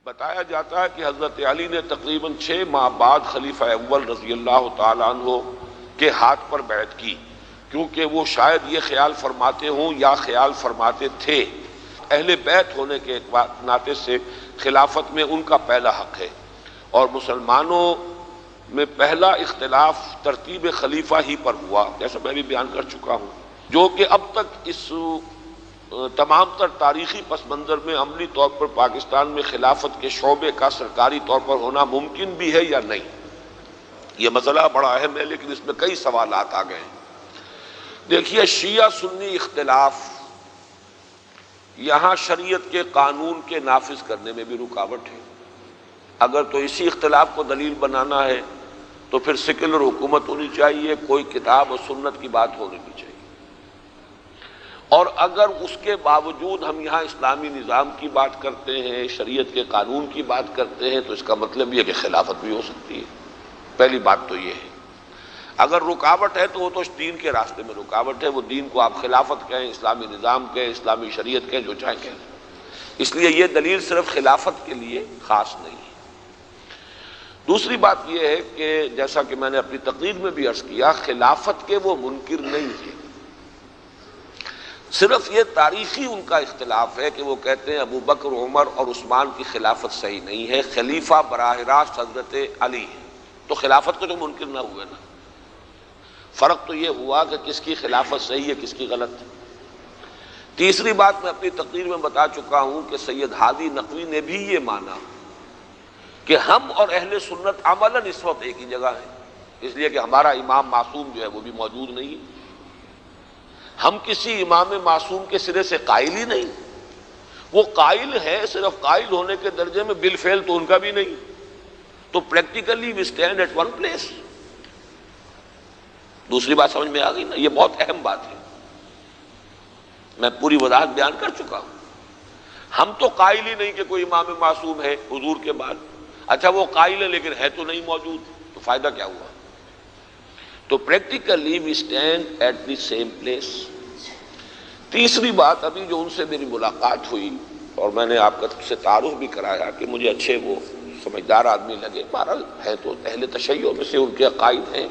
بتایا جاتا ہے کہ حضرت علی نے تقریباً 6 ماہ بعد خلیفہ اول رضی اللہ تعالی عنہ کے ہاتھ پر بیعت کی، کیونکہ وہ شاید یہ خیال فرماتے ہوں یا خیال فرماتے تھے اہل بیت ہونے کے ناطے سے خلافت میں ان کا پہلا حق ہے، اور مسلمانوں میں پہلا اختلاف ترتیب خلیفہ ہی پر ہوا، جیسا میں بھی بیان کر چکا ہوں، جو کہ اب تک اس تمام تر تاریخی پس منظر میں عملی طور پر پاکستان میں خلافت کے شعبے کا سرکاری طور پر ہونا ممکن بھی ہے یا نہیں۔ یہ مسئلہ بڑا اہم ہے، لیکن اس میں کئی سوالات آ گئے ہیں۔ دیکھیے، شیعہ سنی اختلاف یہاں شریعت کے قانون کے نافذ کرنے میں بھی رکاوٹ ہے۔ اگر تو اسی اختلاف کو دلیل بنانا ہے تو پھر سیکولر حکومت ہونی چاہیے، کوئی کتاب و سنت کی بات ہونی نہیں چاہیے، اور اگر اس کے باوجود ہم یہاں اسلامی نظام کی بات کرتے ہیں، شریعت کے قانون کی بات کرتے ہیں، تو اس کا مطلب یہ کہ خلافت بھی ہو سکتی ہے۔ پہلی بات تو یہ ہے، اگر رکاوٹ ہے تو وہ تو دین کے راستے میں رکاوٹ ہے، وہ دین کو آپ خلافت کہیں، اسلامی نظام کہیں، اسلامی شریعت کہیں، جو چاہیں کہیں، اس لیے یہ دلیل صرف خلافت کے لیے خاص نہیں ہے۔ دوسری بات یہ ہے کہ جیسا کہ میں نے اپنی تقریر میں بھی عرض کیا، خلافت کے وہ منکر نہیں ہیں، صرف یہ تاریخی ان کا اختلاف ہے کہ وہ کہتے ہیں ابو بکر، عمر اور عثمان کی خلافت صحیح نہیں ہے، خلیفہ براہ راست حضرت علی ہے، تو خلافت کے تو منکر نہ ہوئے نا۔ فرق تو یہ ہوا کہ کس کی خلافت صحیح ہے، کس کی غلط ہے۔ تیسری بات میں اپنی تقریر میں بتا چکا ہوں کہ سید ہادی نقوی نے بھی یہ مانا کہ ہم اور اہل سنت عملاً اس وقت ایک ہی جگہ ہیں، اس لیے کہ ہمارا امام معصوم جو ہے وہ بھی موجود نہیں ہے، ہم کسی امام معصوم کے سرے سے قائل ہی نہیں، وہ قائل ہے صرف قائل ہونے کے درجے میں، بالفعل تو ان کا بھی نہیں، تو practically we stand at one place. دوسری بات سمجھ میں آ گئی نا، یہ بہت اہم بات ہے، میں پوری وضاحت بیان کر چکا ہوں۔ ہم تو قائل ہی نہیں کہ کوئی امام معصوم ہے حضور کے بعد، اچھا وہ قائل ہے لیکن ہے تو نہیں موجود، تو فائدہ کیا ہوا؟ تو practically we stand at the same place. تیسری بات، ابھی جو ان سے میری ملاقات ہوئی اور میں نے آپ کا سے تعارف بھی کرایا کہ مجھے اچھے وہ سمجھدار آدمی لگے، بہرحال ہے تو اہل تشیع میں سے، ان کے عقائد ہیں،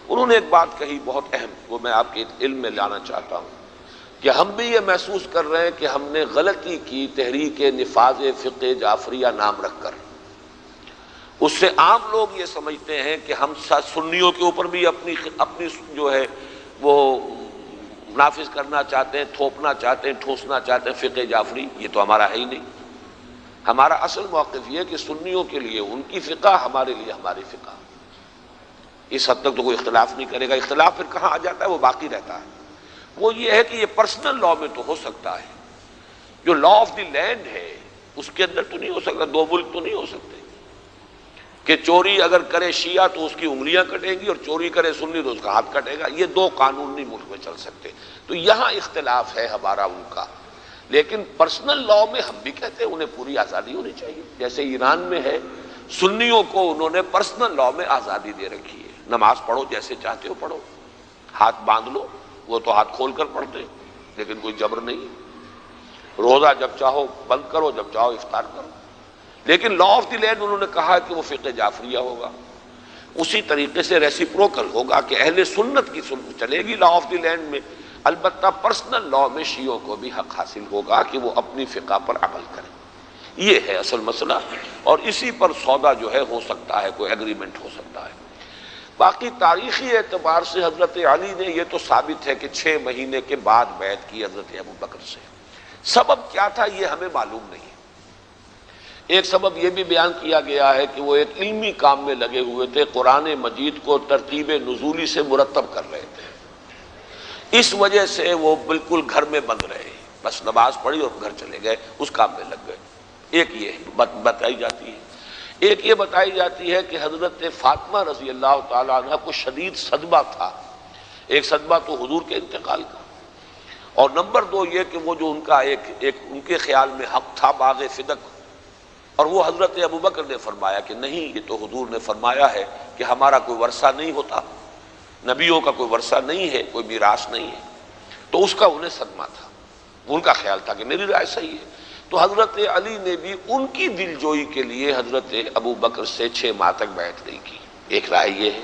انہوں نے ایک بات کہی بہت اہم، وہ میں آپ کے علم میں لانا چاہتا ہوں کہ ہم بھی یہ محسوس کر رہے ہیں کہ ہم نے غلطی کی تحریک نفاذ فقہ جعفریہ نام رکھ کر۔ اس سے عام لوگ یہ سمجھتے ہیں کہ ہم سنیوں کے اوپر بھی اپنی جو ہے وہ نافذ کرنا چاہتے ہیں، تھوپنا چاہتے ہیں، ٹھوسنا چاہتے ہیں فقہ جعفری، یہ تو ہمارا ہے ہی نہیں۔ ہمارا اصل موقف یہ ہے کہ سنیوں کے لیے ان کی فقہ، ہمارے لیے ہماری فقہ، اس حد تک تو کوئی اختلاف نہیں کرے گا۔ اختلاف پھر کہاں آ جاتا ہے، وہ باقی رہتا ہے، وہ یہ ہے کہ یہ پرسنل لاء میں تو ہو سکتا ہے، جو لا آف دی لینڈ ہے اس کے اندر تو نہیں ہو سکتا، دو ملک تو نہیں ہو سکتے کہ چوری اگر کرے شیعہ تو اس کی انگلیاں کٹیں گی اور چوری کرے سنی تو اس کا ہاتھ کٹے گا، یہ دو قانون نہیں ملک میں چل سکتے۔ تو یہاں اختلاف ہے ہمارا ان کا، لیکن پرسنل لاء میں ہم بھی کہتے ہیں انہیں پوری آزادی ہونی چاہیے، جیسے ایران میں ہے، سنیوں کو انہوں نے پرسنل لاء میں آزادی دے رکھی ہے، نماز پڑھو جیسے چاہتے ہو پڑھو، ہاتھ باندھ لو، وہ تو ہاتھ کھول کر پڑھتے لیکن کوئی جبر نہیں، روزہ جب چاہو بند کرو، جب چاہو افطار کرو، لیکن لا آف دی لینڈ انہوں نے کہا کہ وہ فقہ جعفریہ ہوگا۔ اسی طریقے سے ریسیپروکل ہوگا کہ اہل سنت کی سنت چلے گی لا آف دی لینڈ میں، البتہ پرسنل لاء میں شیعوں کو بھی حق حاصل ہوگا کہ وہ اپنی فقہ پر عمل کریں۔ یہ ہے اصل مسئلہ، اور اسی پر سودا جو ہے ہو سکتا ہے، کوئی ایگریمنٹ ہو سکتا ہے۔ باقی تاریخی اعتبار سے حضرت علی نے یہ تو ثابت ہے کہ 6 مہینے کے بعد بیعت کی حضرت ابو بکر سے، سبب کیا تھا یہ ہمیں معلوم نہیں ہے۔ ایک سبب یہ بھی بیان کیا گیا ہے کہ وہ ایک علمی کام میں لگے ہوئے تھے، قرآن مجید کو ترتیب نزولی سے مرتب کر رہے تھے، اس وجہ سے وہ بالکل گھر میں بند رہے، بس نماز پڑھی اور گھر چلے گئے، اس کام میں لگ گئے۔ ایک یہ بتائی جاتی ہے، ایک یہ بتائی جاتی ہے کہ حضرت فاطمہ رضی اللہ تعالی عنہ کو شدید صدمہ تھا، ایک صدمہ تو حضور کے انتقال کا، اور نمبر 2 یہ کہ وہ جو ان کا ایک ان کے خیال میں حق تھا باغ فدق، اور وہ حضرت ابو بکر نے فرمایا کہ نہیں، یہ تو حضور نے فرمایا ہے کہ ہمارا کوئی ورثہ نہیں ہوتا، نبیوں کا کوئی ورثہ نہیں ہے، کوئی میراث نہیں ہے، تو اس کا انہیں صدمہ تھا، ان کا خیال تھا کہ میری رائے صحیح ہے، تو حضرت علی نے بھی ان کی دل جوئی کے لیے حضرت ابو بکر سے 6 ماہ تک بیعت نہیں کی. ایک رائے یہ ہے.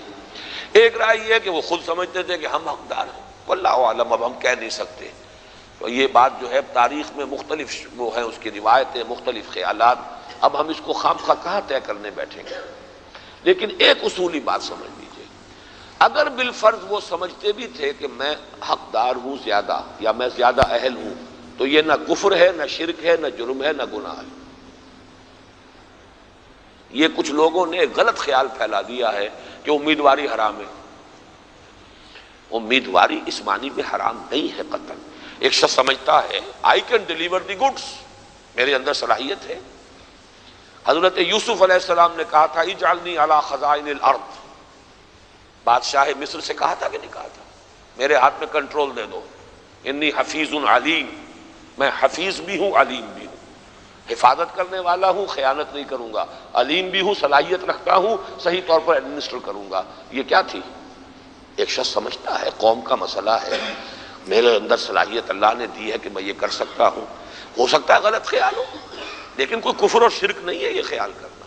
ایک رائے یہ ہے کہ وہ خود سمجھتے تھے کہ ہم حقدار ہیں. واللہ عالم، اب ہم کہہ نہیں سکتے. تو یہ بات جو ہے تاریخ میں مختلف وہ ہیں اس کی روایتیں، مختلف خیالات. اب ہم اس کو خامخواہ کہاں طے کرنے بیٹھیں گے. لیکن ایک اصولی بات سمجھ لیجیے، اگر بالفرض وہ سمجھتے بھی تھے کہ میں حقدار ہوں زیادہ یا میں زیادہ اہل ہوں، تو یہ نہ کفر ہے، نہ شرک ہے، نہ جرم ہے، نہ گناہ ہے. یہ کچھ لوگوں نے غلط خیال پھیلا دیا ہے کہ امیدواری حرام ہے. امیدواری اس معنی میں حرام نہیں ہے قطعاً. ایک شخص سمجھتا ہے I can deliver the goods, میرے اندر صلاحیت ہے. حضرت یوسف علیہ السلام نے کہا تھا اجعلنی علی خزائن الارض. بادشاہ مصر سے کہا تھا کہ نہیں کہا تھا؟ میرے ہاتھ میں کنٹرول دے دو. انی حفیظ علیم، میں حفیظ بھی ہوں علیم بھی ہوں، حفاظت کرنے والا ہوں، خیانت نہیں کروں گا، علیم بھی ہوں، صلاحیت رکھتا ہوں، صحیح طور پر ایڈمنسٹر کروں گا. یہ کیا تھی؟ ایک شخص سمجھتا ہے قوم کا مسئلہ ہے، میرے اندر صلاحیت اللہ نے دی ہے کہ میں یہ کر سکتا ہوں. ہو سکتا ہے غلط خیال ہو، لیکن کوئی کفر اور شرک نہیں ہے یہ خیال کرنا.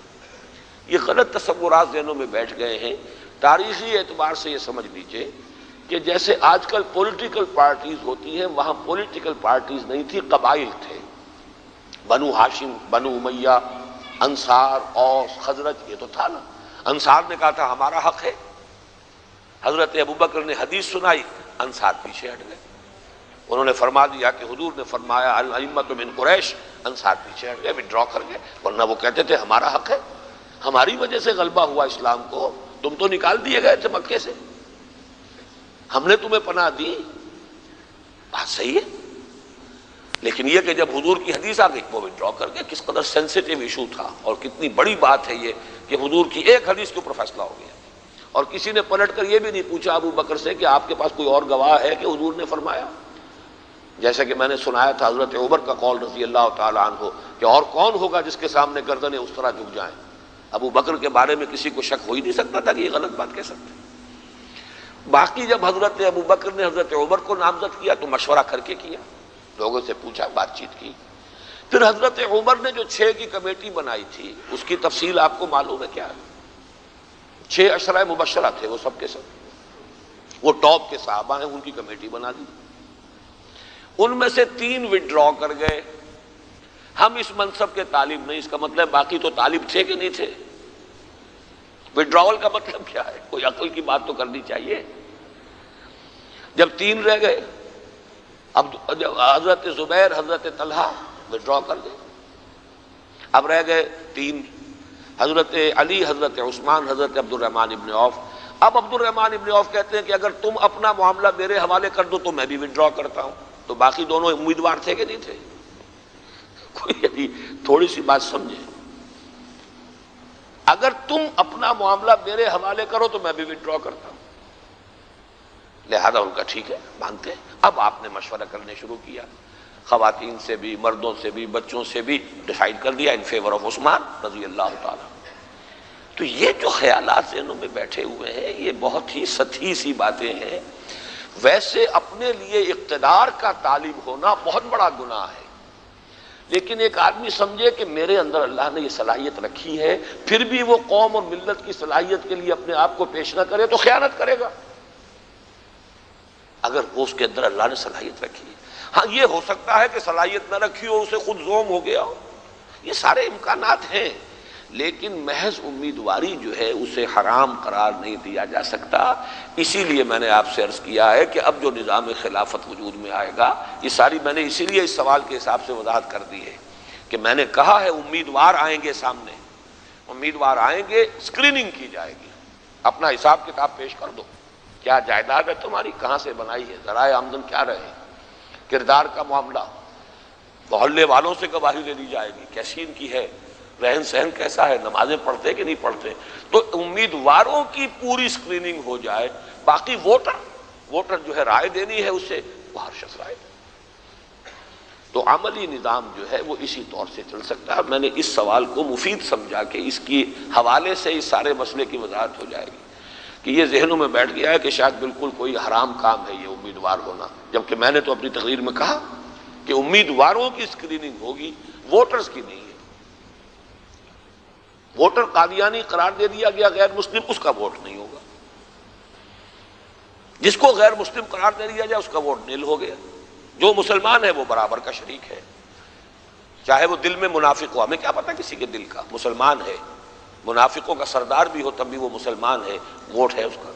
یہ غلط تصورات ذہنوں میں بیٹھ گئے ہیں. تاریخی اعتبار سے یہ سمجھ لیجئے کہ جیسے آج کل پولیٹیکل پارٹیز ہوتی ہیں، وہاں پولیٹیکل پارٹیز نہیں تھی، قبائل تھے. بنو ہاشم، بنو امیہ، انصار، اوس، خزرج، یہ تو تھا نا. انصار نے کہا تھا ہمارا حق ہے. حضرت ابوبکر نے حدیث سنائی، انصار پیچھے ہٹ گئے. انہوں نے فرما دیا کہ حضور نے فرمایا الائمۃ من قریش، انصار پیچھے ہٹ گئے، وڈرا کر گئے. ورنہ وہ کہتے تھے ہمارا حق ہے، ہماری وجہ سے غلبہ ہوا اسلام کو، تم تو نکال دیے گئے تھے مکے سے، ہم نے تمہیں پناہ دی. بات صحیح ہے. لیکن یہ کہ جب حضور کی حدیث آ گئی وہ وڈرا کر گئے. کس قدر سینسیٹیو ایشو تھا اور کتنی بڑی بات ہے یہ کہ حضور کی ایک حدیث کے اوپر فیصلہ ہو گیا. اور کسی نے پلٹ کر یہ بھی نہیں پوچھا ابو بکر سے کہ آپ کے پاس کوئی اور گواہ ہے کہ حضور نے فرمایا. جیسا کہ میں نے سنایا تھا حضرت عمر کا قول رضی اللہ تعالی عنہ کہ اور کون ہوگا جس کے سامنے گردنیں اس طرح جھک جائیں. ابو بکر کے بارے میں کسی کو شک ہو ہی نہیں سکتا تھا کہ یہ غلط بات کہہ سکتے. باقی جب حضرت ابو بکر نے حضرت عمر کو نامزد کیا تو مشورہ کر کے کیا، لوگوں سے پوچھا، بات چیت کی. پھر حضرت عمر نے جو 6 کی کمیٹی بنائی تھی اس کی تفصیل آپ کو معلوم ہے کیا ہے؟ 6 عشرہ مبشرہ تھے وہ سب کے سب، وہ ٹاپ کے صحابہ ہیں، ان کی کمیٹی بنا دی. ان میں سے 3 وڈرا کر گئے. ہم اس منصب کے طالب نہیں، اس کا مطلب باقی تو طالب تھے کہ نہیں تھے؟ وڈراول کا مطلب کیا ہے؟ کوئی عقل کی بات تو کرنی چاہیے. جب 3 رہ گئے، اب حضرت زبیر، حضرت طلحہ وڈرا کر گئے. اب رہ گئے 3، حضرت علی، حضرت عثمان، حضرت عبد الرحمن ابن عوف. اب عبد الرحمن ابن عوف کہتے ہیں کہ اگر تم اپنا معاملہ میرے حوالے کر دو تو میں بھی وڈرا کرتا ہوں. تو باقی دونوں امیدوار تھے کہ نہیں تھے؟ کوئی تھوڑی سی بات سمجھے. اگر تم اپنا معاملہ میرے حوالے کرو تو میں بھی وڈرا کرتا ہوں. لہذا ان کا ٹھیک ہے، مانتے. اب آپ نے مشورہ کرنے شروع کیا، خواتین سے بھی، مردوں سے بھی، بچوں سے بھی ڈیسائیڈ کر دیا ان فیور آف عثمان رضی اللہ تعالی. تو یہ جو خیالات ذہنوں میں بیٹھے ہوئے ہیں یہ بہت ہی سطحی سی باتیں ہیں. ویسے اپنے لیے اقتدار کا طالب ہونا بہت بڑا گناہ ہے، لیکن ایک آدمی سمجھے کہ میرے اندر اللہ نے یہ صلاحیت رکھی ہے، پھر بھی وہ قوم اور ملت کی صلاحیت کے لیے اپنے آپ کو پیش نہ کرے تو خیانت کرے گا. اگر وہ اس کے اندر اللہ نے صلاحیت رکھی ہے. ہاں یہ ہو سکتا ہے کہ صلاحیت نہ رکھی ہو، اسے خود زوم ہو گیا ہو، یہ سارے امکانات ہیں. لیکن محض امیدواری جو ہے اسے حرام قرار نہیں دیا جا سکتا. اسی لیے میں نے آپ سے عرض کیا ہے کہ اب جو نظام خلافت وجود میں آئے گا، یہ ساری میں نے اسی لیے اس سوال کے حساب سے وضاحت کر دی ہے کہ میں نے کہا ہے امیدوار آئیں گے سامنے، امیدوار آئیں گے، اسکریننگ کی جائے گی. اپنا حساب کتاب پیش کر دو، کیا جائیداد ہے تمہاری، کہاں سے بنائی ہے، ذرائع آمدن کیا رہے، کردار کا معاملہ، محلے والوں سے گواہی لے لی جائے گی کیسی ان کی ہے، رہن سہن کیسا ہے، نمازیں پڑھتے کہ نہیں پڑھتے. تو امیدواروں کی پوری اسکریننگ ہو جائے. باقی ووٹر جو ہے رائے دینی ہے اسے، وہ ہر شخص رائے دے. تو عملی نظام جو ہے وہ اسی طور سے چل سکتا ہے. میں نے اس سوال کو مفید سمجھا کہ اس کی حوالے سے اس سارے مسئلے کی وضاحت ہو جائے گی کہ یہ ذہنوں میں بیٹھ گیا ہے کہ شاید بالکل کوئی حرام کام ہے یہ امیدوار ہونا، جبکہ میں نے تو اپنی تقریر میں کہا کہ امیدواروں کی اسکریننگ ہوگی، ووٹرز کی نہیں ہے. ووٹر قادیانی قرار دے دیا گیا غیر مسلم، اس کا ووٹ نہیں ہوگا. جس کو غیر مسلم قرار دے دیا جائے اس کا ووٹ نیل ہو گیا. جو مسلمان ہے وہ برابر کا شریک ہے، چاہے وہ دل میں منافق ہو. ہمیں کیا پتہ کسی کے دل کا، مسلمان ہے، منافقوں کا سردار بھی ہو تب بھی وہ مسلمان ہے، ووٹ ہے اس کا.